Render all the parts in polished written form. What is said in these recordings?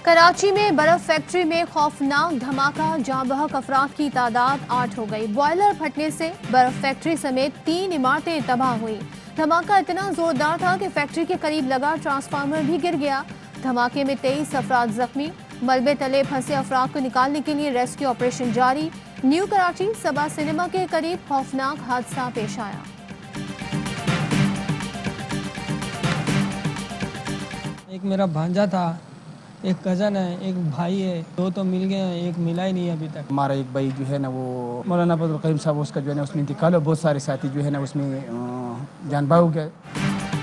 कराची में बर्फ फैक्ट्री में खौफनाक धमाका, जहां बहक अफराद की तादाद 8 हो गई। बॉयलर फटने से बर्फ फैक्ट्री समेत 3 इमारतें तबाह हुई। धमाका इतना जोरदार था कि फैक्ट्री के करीब लगा ट्रांसफार्मर भी गिर गया। धमाके में 23 अफराद जख्मी। मलबे तले फंसे अफराद को निकालने के लिए रेस्क्यू ऑपरेशन जारी। न्यू कराची सबा सिनेमा के करीब खौफनाक हादसा पेश आया। एक मेरा भांजा था, एक कज़न है, एक भाई है, दो तो मिल गए हैं, एक मिला ही नहीं अभी तक। हमारा एक भाई जो है ना वो मौलाना फजल करीम साहब, उसका जो है ना उसमें इंतकाल हो। बहुत सारे साथी जो है ना उसमें जान बहा हो गए।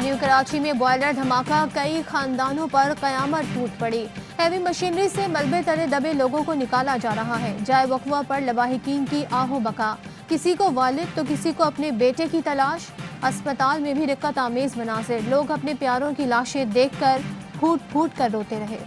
न्यू कराची में बॉयलर धमाका, कई खानदानों पर कयामत टूट पड़ी। हैवी मशीनरी से मलबे तले दबे लोगों को निकाला जा रहा है। जाए वक़्वा पर लवाहिकीन की आहो बका, किसी को वालिद तो किसी को अपने बेटे की तलाश। अस्पताल में भी दिक्कत आमेज मनाज़िर, लोग अपने प्यारों की लाशें देखकर फूट फूट कर रोते रहे।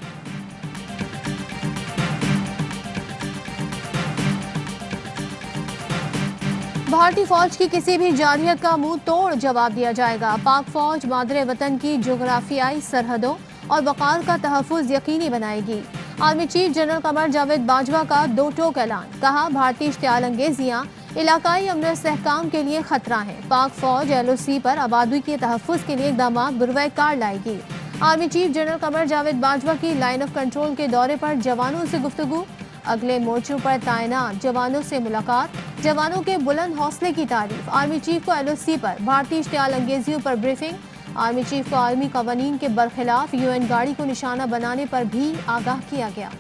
भारतीय फौज की किसी भी जारहियत का मुंह तोड़ जवाब दिया जाएगा। पाक फौज मादरे वतन की जोग्राफियाई सरहदों और वक़ार का तहफ़्फ़ुज़ यकीनी बनाएगी। Army chief general Qamar Javed Bajwa का दो टोक ऐलान, कहा भारतीय इश्तियाल अंगेजियाँ इलाकाई अमन इस्तेहकाम के लिए खतरा है। पाक फौज LOC पर आबादी के तहफ़्फ़ुज़ के लिए इक़दाम बुरवै कार लाएगी। Army chief general Qamar Javed Bajwa की लाइन ऑफ कंट्रोल के दौरे पर जवानों से गुफ्तगू। अगले मोर्चों पर तैनात जवानों से मुलाकात, जवानों के बुलंद हौसले की तारीफ। आर्मी चीफ को LOC पर भारतीय इश्तियाल अंगेजियों पर ब्रीफिंग। आर्मी चीफ को आर्मी कवानीन के बरखिलाफ UN गाड़ी को निशाना बनाने पर भी आगाह किया गया।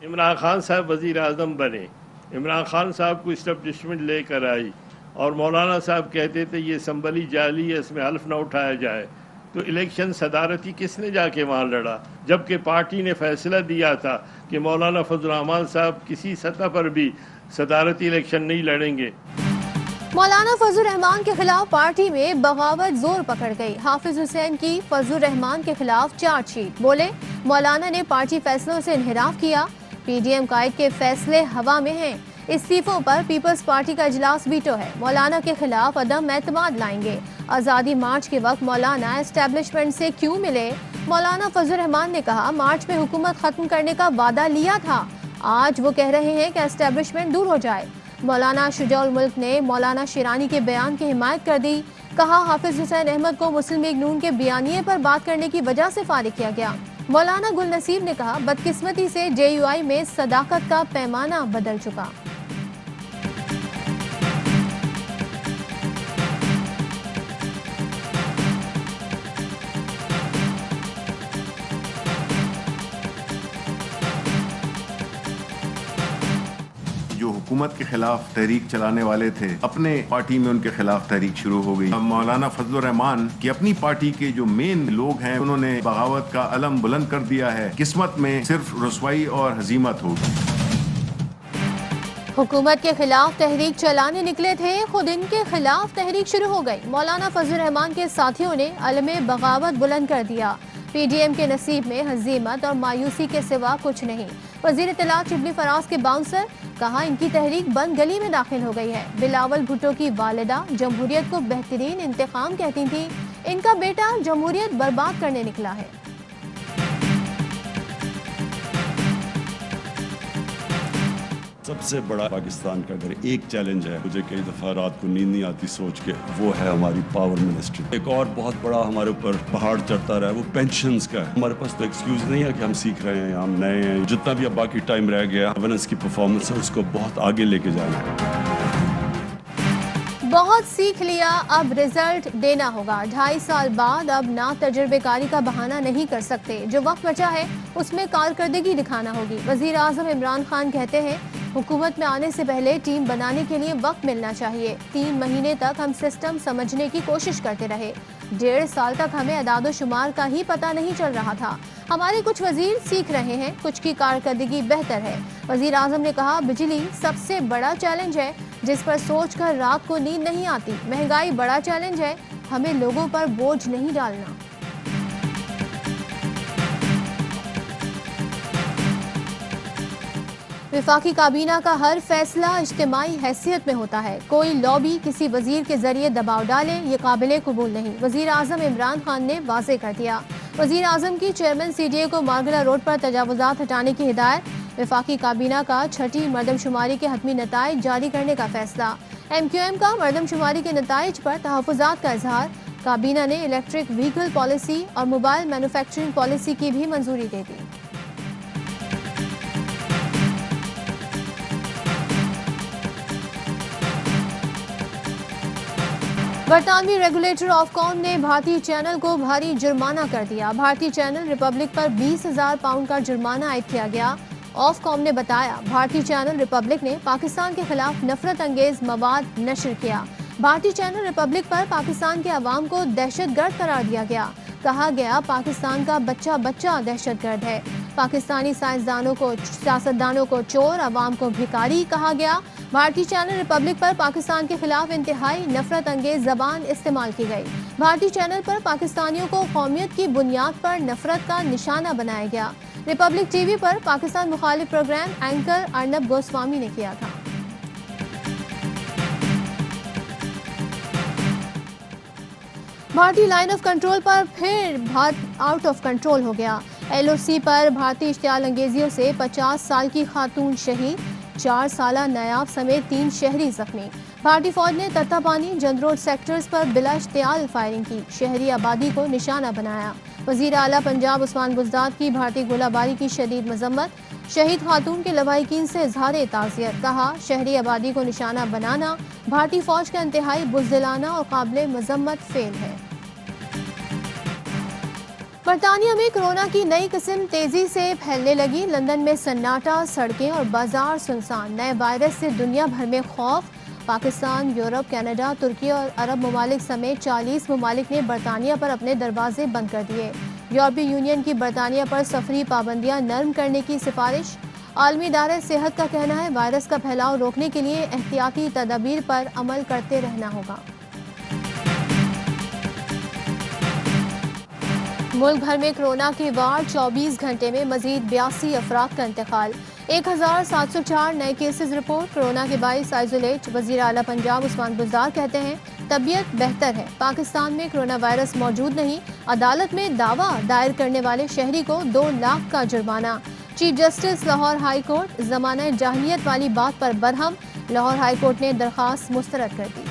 इमरान खान साहब वज़ीर आज़म बने, इमरान खान साहब को इस्टेब्लिशमेंट लेकर आई और मौलाना साहब कहते थे ये संभली जाली है, इसमें हल्फ ना उठाया जाए। तो इलेक्शन सदारती किसने जाके वहाँ लड़ा, जबकि पार्टी ने फैसला दिया था कि मौलाना फजल रहमान साहब किसी सतह पर भी सदारती इलेक्शन नहीं लड़ेंगे। मौलाना फजल रहमान के खिलाफ पार्टी में बगावत जोर पकड़ गई। हाफिज हुसैन की फजल रहमान के खिलाफ चार्जशीट, बोले मौलाना ने पार्टी फैसलों से इन्हिराफ किया। PDM कायद के फैसले हवा में हैं। इस्तीफों पर पीपल्स पार्टी का इजलास वीटो है। मौलाना के खिलाफ अदम एतमाद लाएंगे। आज़ादी मार्च के वक्त मौलाना एस्टेब्लिशमेंट से क्यों मिले? मौलाना फजल रहमान ने कहा मार्च में हुकूमत खत्म करने का वादा लिया था, आज वो कह रहे हैं कि एस्टेब्लिशमेंट दूर हो जाए। मौलाना शुजाउल मुल्क ने मौलाना शिरानी के बयान की हिमायत कर दी। कहा हाफिज हुसैन अहमद को मुस्लिम लीग नून के बयानिए पर बात करने की वजह से फारिग किया गया। मौलाना गुल नसीब ने कहा बदकिस्मती से JUI में सदाकत का पैमाना बदल चुका। जो हुकूमत के खिलाफ तहरीक चलाने वाले थे, अपने पार्टी में उनके खिलाफ तहरीक शुरू हो गई। मौलाना फजल रहमान की अपनी पार्टी के जो मेन लोग हैं उन्होंने बगावत का अलम बुलंद कर दिया है। किस्मत में सिर्फ रुसवाई और हजीमत होगी। हुकूमत के खिलाफ तहरीक चलाने निकले थे, खुद इनके खिलाफ तहरीक शुरू हो गई। मौलाना फजल रहमान के साथियों ने अलमे बगावत बुलंद कर दिया। PDM के नसीब में हजीमत और मायूसी के सिवा कुछ नहीं। वजीर इत्तलात शिबली फराज के बाउंसर, कहा इनकी तहरीक बंद गली में दाखिल हो गई है। बिलावल भुट्टो की वालिदा जमहूरियत को बेहतरीन इंतकाम कहती थी, इनका बेटा जमहूरियत बर्बाद करने निकला है। सबसे बड़ा पाकिस्तान का अगर एक चैलेंज है, मुझे कई दफ़ा रात को नींद नहीं आती सोच के, वो है हमारी पावर मिनिस्ट्री। एक और बहुत बड़ा हमारे ऊपर पहाड़ चढ़ता रहा है, वो पेंशन्स का है। हमारे पास तो एक्सक्यूज नहीं है कि हम सीख रहे हैं, हम नए हैं। जितना भी अब बाकी टाइम रह गया, गवर्नेंस की परफॉर्मेंस है उसको बहुत आगे लेके जाना है। बहुत सीख लिया, अब रिजल्ट देना होगा। 2.5 साल बाद अब ना तजुर्बेकारी का बहाना नहीं कर सकते। जो वक्त बचा है उसमें कारकर्दगी दिखाना होगी। वजीर आज़म इमरान खान कहते हैं हुकूमत में आने से पहले टीम बनाने के लिए वक्त मिलना चाहिए। 3 महीने तक हम सिस्टम समझने की कोशिश करते रहे। 1.5 साल तक हमें अदादो शुमार का ही पता नहीं चल रहा था। हमारे कुछ वजीर सीख रहे हैं, कुछ की कारकर्दगी बेहतर है। वजीर आज़म ने कहा बिजली सबसे बड़ा चैलेंज है जिस पर सोच कर रात को नींद नहीं आती। महंगाई बड़ा चैलेंज है, हमें लोगों पर बोझ नहीं डालना। वफाकी काबीना का हर फैसला इज्तिमाई हैसियत में होता है। कोई लॉबी किसी वजीर के जरिए दबाव डाले ये काबिल कबूल नहीं। वजीर आजम इमरान खान ने वाजे कर दिया। वजीर आजम की चेयरमैन CDA को मार्गला रोड पर तजावुजात हटाने की हिदायत। वफाकी काबीना का छठी मरदमशुमारी के हतमी नताइज जारी करने का फैसला। MQM का मरदमशुमारी के नताइज पर तहफ़्फ़ुज़ात का इजहार। काबीना ने इलेक्ट्रिक व्हीकल पॉलिसी और मोबाइल मैन्युफैक्चरिंग पॉलिसी की भी मंजूरी दे दी। बरतानवी रेगुलेटर ऑफकॉम ने भारतीय चैनल को भारी जुर्माना कर दिया। भारतीय चैनल रिपब्लिक पर 20,000 पाउंड का जुर्माना आयद किया गया। ऑफकॉम ने बताया भारतीय चैनल रिपब्लिक ने पाकिस्तान के खिलाफ नफरत अंगेज मवाद नशर किया। भारतीय चैनल रिपब्लिक पर पाकिस्तान के अवाम को दहशतगर्द करार दिया गया। कहा गया पाकिस्तान का बच्चा बच्चा दहशतगर्द है। पाकिस्तानी सियासतदानों को चोर, अवाम को भिखारी कहा गया। भारतीय चैनल रिपब्लिक पर पाकिस्तान के खिलाफ इंतहाई नफरत अंगेज जबान इस्तेमाल की गई। भारतीय चैनल पर पाकिस्तानियों को कौमियत की बुनियाद पर नफरत का निशाना बनाया गया। रिपब्लिक TV पर पाकिस्तान मुखालिफ प्रोग्राम एंकर अर्नब गोस्वामी ने किया था। भारतीय लाइन ऑफ कंट्रोल पर फिर भारत आउट ऑफ कंट्रोल हो गया। LOC पर भारतीय इश्तियाल अंगेजियों से 50 साल की खातून शहीद, 4 साला नायाब समेत 3 शहरी जख्मी। भारतीय फौज ने तत्तापानी जंदरोड सेक्टर्स पर बिला इश्तियाल फायरिंग की, शहरी आबादी को निशाना बनाया। वजीर आला पंजाब उस्मान बुज़दार की भारतीय गोलाबारी की शदीद मजम्मत। शहीद खातून के लवाहिकीन से इजहार ताज़ियत। कहा शहरी आबादी को निशाना बनाना भारतीय फौज का इंतहाई बुज़दिलाना और काबिल मजम्मत फेल है। बरतानिया में कोरोना की नई किस्म तेजी से फैलने लगी। लंदन में सन्नाटा, सड़कें और बाजार सुनसान। नए वायरस से दुनिया भर में खौफ। पाकिस्तान, यूरोप, कनाडा, तुर्की और अरब ममालिक समेत 40 ममालिक ने बरतानिया पर अपने दरवाजे बंद कर दिए। यूरोपीय यूनियन की बरतानिया पर सफरी पाबंदियां नरम करने की सिफारिश। आलमी इदारे सेहत का कहना है वायरस का फैलाव रोकने के लिए एहतियाती तदाबीर पर अमल करते रहना होगा। मुल्क भर में कोरोना के बाद 24 घंटे में मजीद 82 अफराद का इंतकाल। 1704 नए केसेस रिपोर्ट। कोरोना के 22 आइसोलेट। वजीर आला पंजाब उस्मान बुज़दार कहते हैं तबीयत बेहतर है। पाकिस्तान में कोरोना वायरस मौजूद नहीं। अदालत में दावा दायर करने वाले शहरी को 2 लाख का जुर्माना। Chief justice Lahore high court जमाना जाहिलियत वाली बात पर बरहम। लाहौर हाई कोर्ट ने दरखास्त मुस्तरद कर दी।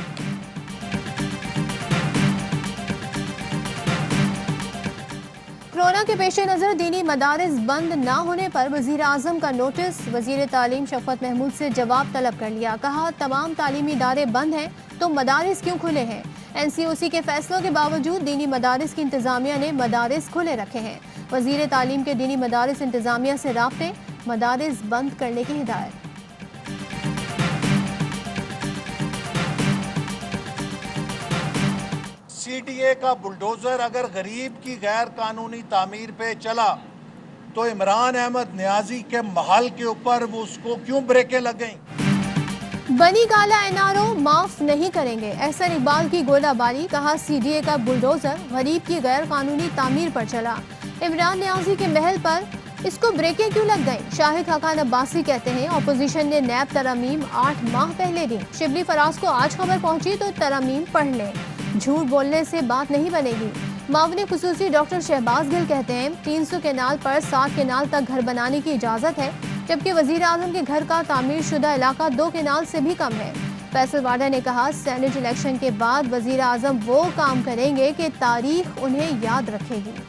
कोरोना के पेश नज़र दीनी मदारिस बंद न होने पर वजीर आजम का नोटिस। वजीर तालीम शफकत महमूद से जवाब तलब कर लिया। कहा तमाम तालीमी इदारे बंद हैं तो मदारिस क्यों खुले हैं। NCOC के फैसलों के बावजूद दीनी मदारिस की इंतजामिया ने मदारिस खुले रखे हैं। वजीर तालीम के दीनी मदारिस इंतजामिया से राब्ते, मदारिस बंद करने की हिदायत। CDA का बुलडोजर अगर गरीब की गैर कानूनी तामीर पे चला तो इमरान अहमद न्याजी के महल के ऊपर वो उसको क्यों ब्रेकें लग गईं? बनी काला NRO माफ नहीं करेंगे। एहसन इकबाल की गोलाबारी। कहा CDA का बुलडोजर गरीब की गैर कानूनी तामीर पर चला। इमरान न्याजी के महल पर इसको ब्रेकें क्यों लग गईं? शाहिद खाकान अब्बासी कहते हैं अपोजिशन ने नैब तरमीम 8 माह पहले दी। शिबली फराज को आज खबर पहुंची तो तरमीम पढ़ लें। झूठ बोलने से बात नहीं बनेगी। मावनी खुसूसी डॉक्टर शहबाज गिल कहते हैं 300 केनाल पर 7 केनाल तक घर बनाने की इजाज़त है, जबकि वजीर आजम के घर का तामीर शुदा इलाका 2 केनाल से भी कम है। फैसल वाडा ने कहा सेनेट इलेक्शन के बाद वजीर आजम वो काम करेंगे कि तारीख उन्हें याद रखेगी।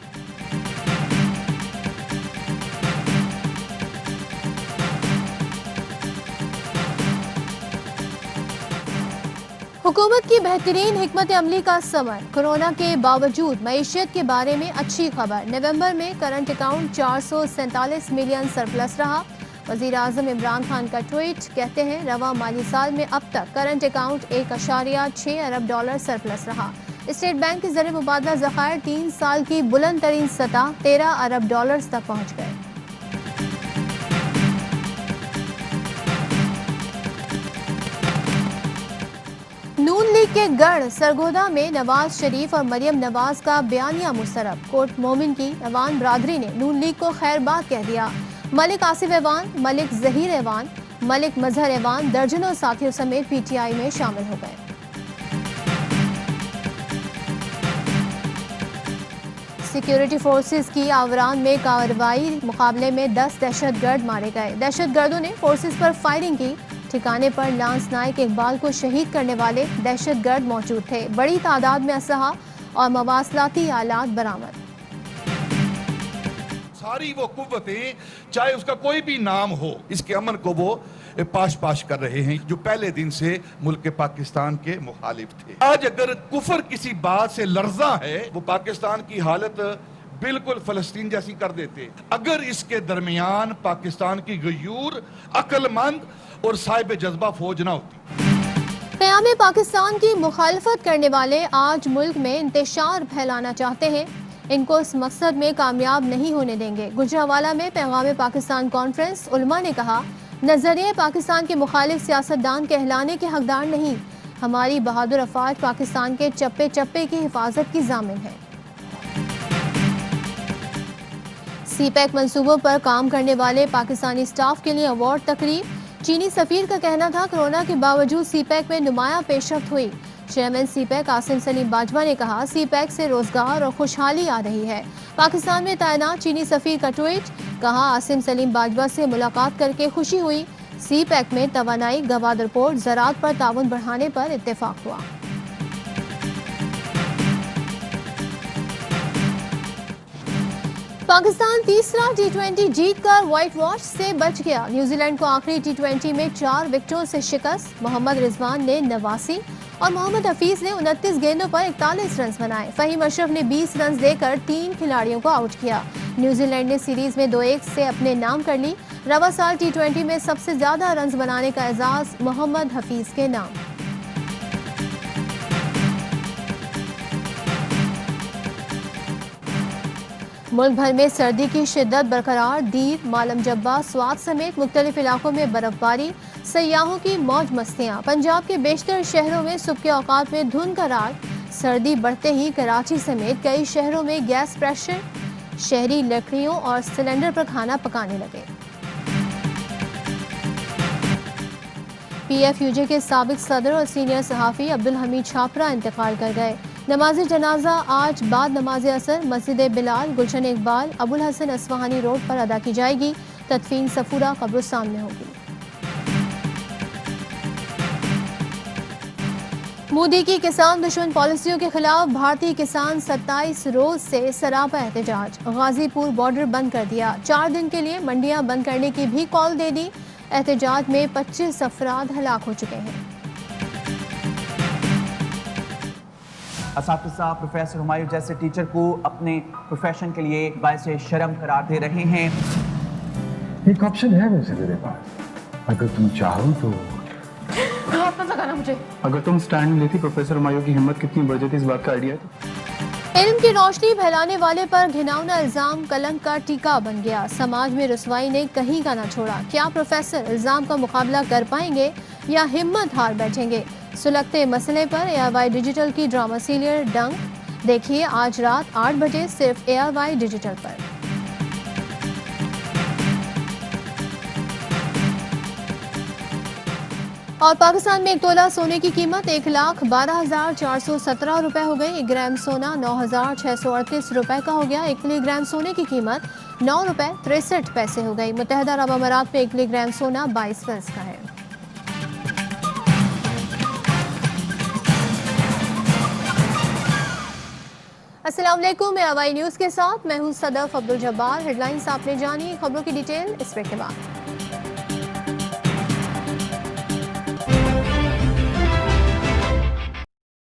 हुकूमत की बेहतरीन हिकमत अमली का समर। कोरोना के बावजूद मईशत के बारे में अच्छी खबर। नवंबर में करंट अकाउंट 447 मिलियन सरप्लस रहा। वजीर आजम इमरान खान का ट्वीट। कहते हैं रवा माली साल में अब तक करंट अकाउंट 1.6 अरब डॉलर सरप्लस रहा। स्टेट बैंक के ज़रिए मुबादला ज़खायर 3 साल की बुलंद तरीन सतह 13 अरब डॉलर तक पहुँच गए। नून लीग के गढ़ सरगोदा में नवाज शरीफ और मरियम नवाज का बयानिया मुस्तरब। कोट मोमिन की अवान बरादरी ने नून लीग को खैरबाद कह दिया। मलिक आसिफ ऐवान, मलिक जहीर ऐवान, मलिक मजहर ऐवान दर्जनों साथियों समेत पीटीआई में शामिल हो गए। सिक्योरिटी फोर्सेस की आवरान में कार्रवाई मुकाबले में 10 दहशतगर्द मारे गए। दहशतगर्दों ने फोर्सेस पर फायरिंग की। ठिकाने पर लांस नाइक इकबाल को शहीद करने वाले दहशतगर्द मौजूद थे। बड़ी तादाद में असलहा और मवासलाती आलात बरामद। सारी वो कुव्वतें, चाहे उसका कोई भी नाम हो, इसके अमन को वो पाश कर रहे हैं जो पहले दिन से मुल्क पाकिस्तान के मुखालिफ थे। आज अगर कुफर किसी बात से लर्जा है, वो पाकिस्तान की हालत बिल्कुल फलस्तीन जैसी कर देते। अगर इसके दरमियान पाकिस्तान की गयूर, अक्लमंद और साहिब जज्बा फौज ना होती। क़याम पाकिस्तान की मुखालफत करने वाले आज मुल्क में इंतशार फैलाना चाहते हैं। इनको इस मकसद में कामयाब नहीं होने देंगे। गुजरावाला में पैगाम पाकिस्तान कॉन्फ्रेंस उलमा ने कहा, नजरिए पाकिस्तान के मुखालिफ सियासतदान कहलाने के हकदार नहीं। हमारी बहादुर अफवाज पाकिस्तान के चप्पे चप्पे की हिफाजत की जामिन है। सीपैक मंसूबों पर काम करने वाले पाकिस्तानी स्टाफ के लिए अवार्ड तकरीब। चीनी सफीर का कहना था, कोरोना के बावजूद सीपैक में नुमाया पेशरफ्त हुई। चेयरमैन सीपैक आसिम सलीम बाजवा ने कहा, सीपैक से रोजगार और खुशहाली आ रही है। पाकिस्तान में तैनात चीनी सफीर का ट्वीट, कहा आसिम सलीम बाजवा से मुलाकात करके खुशी हुई। सीपैक में तवानाई, गवादर पोर्ट, ज़राअत पर ताउन बढ़ाने पर इत्तेफाक हुआ। पाकिस्तान तीसरा T20 जीतकर व्हाइट वॉश से बच गया। न्यूजीलैंड को आखिरी T20 में 4 विकेटों से शिकस्त। मोहम्मद रिजवान ने 89 और मोहम्मद हफीज ने 29 गेंदों पर 41 रन बनाए। फहीम अशरफ ने 20 रन देकर 3 खिलाड़ियों को आउट किया। न्यूजीलैंड ने सीरीज में 2-1 से अपने नाम कर ली। रवा साल T20 में सबसे ज्यादा रन बनाने का एजाज मोहम्मद हफीज के नाम। मुल्क भर में सर्दी की शिद्दत बरकरार। दीर, मालम जब्बा, स्वात समेत मुख्तलिफ इलाकों में बर्फबारी, सयाहों की मौज मस्तियाँ। पंजाब के बेशतर शहरों में सुबह के औकात में धुंध का रात। सर्दी बढ़ते ही कराची समेत कई शहरों में गैस प्रेशर, शहरी लकड़ियों और सिलेंडर पर खाना पकाने लगे। PFUJ के साबिक सदर और सीनियर सहाफ़ी अब्दुल हमीद छापरा इंतकाल कर गए। नमाज जनाजा आज बाद नमाज असर मस्जिद बिलाल, गुलशन इकबाल, अबुल हसन असफहानी रोड पर अदा की जाएगी। तदफीन सफूरा कब्रिस्तान में होगी। मोदी की किसान दुश्मन पॉलिसियों के खिलाफ भारतीय किसान 27 रोज से सरापा एहतजाज। गाजीपुर बॉर्डर बंद कर दिया। 4 दिन के लिए मंडियां बंद करने की भी कॉल दे दी। एहतजाज में 25 अफराद हलाक हो चुके हैं। असातिज़ा प्रोफेसर हुमायूं जैसे टीचर को अपने प्रोफेशन के लिए बायसे शर्म करार दे रहे हैं। एक ऑप्शन है वैसे तेरे पास, अगर तुम चाहो तो। हाथ मत लगाना मुझे। अगर तुम स्टैंड लेती प्रोफेसर हुमायूं की हिम्मत कितनी बढ़ जाती, इस बात का आइडिया है। इल्म की रोशनी फैलाने वाले पर घिनौना इल्जाम कलंक का टीका बन गया। समाज में रुसवाई ने कहीं का ना छोड़ा। क्या प्रोफेसर इल्जाम का मुकाबला कर पाएंगे या हिम्मत हार बैठेंगे? सुलगते मसले पर ARY डिजिटल की ड्रामा सीरियल डंक देखिए आज रात 8 बजे सिर्फ ARY डिजिटल पर। और पाकिस्तान में 1 तोला सोने की कीमत 1,12,417 रुपए हो गई। 1 ग्राम सोना 9,638 रुपए का हो गया। 1 मिलीग्राम सोने की कीमत 9 रुपए 63 पैसे हो गई। मुत्तहदा अरब अमारात में 1 मिलीग्राम सोना 22 फीस का है। अस्सलाम वालेकुम, ARY न्यूज़ के साथ मैं हूं सदफ अब्दुल जब्बार। हेडलाइंस आपने जानी, खबरों की डिटेल इस ब्रेक के बाद।